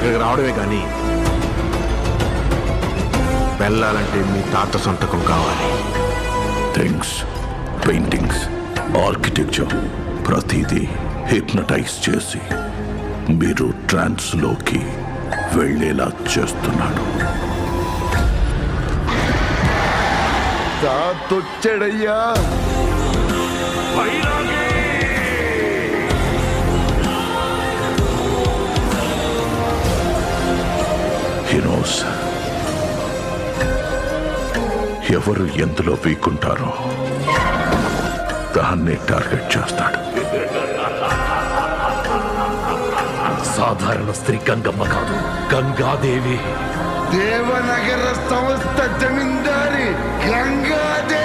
ఇక్కడికి రావడమే కానీ వెళ్ళాలంటే మీ తాత సొంతకం కావాలి. థింగ్స్, పెయింటింగ్స్, ఆర్కిటెక్చర్ ప్రతిదీ హిప్నటైజ్ చేసి మీరు ట్రాన్స్లోకి వెళ్ళేలా చేస్తున్నాడు. తాతొచ్చాడయ్యా. He knows ఎవరు ఎందులో వీకుంటారో దాన్ని టార్గెట్ చేస్తాడు. సాధారణ స్త్రీ గంగమ్మ కాదు, గంగాదేవి. దేవనగర సంస్థ జమీందారి గంగాదేవి.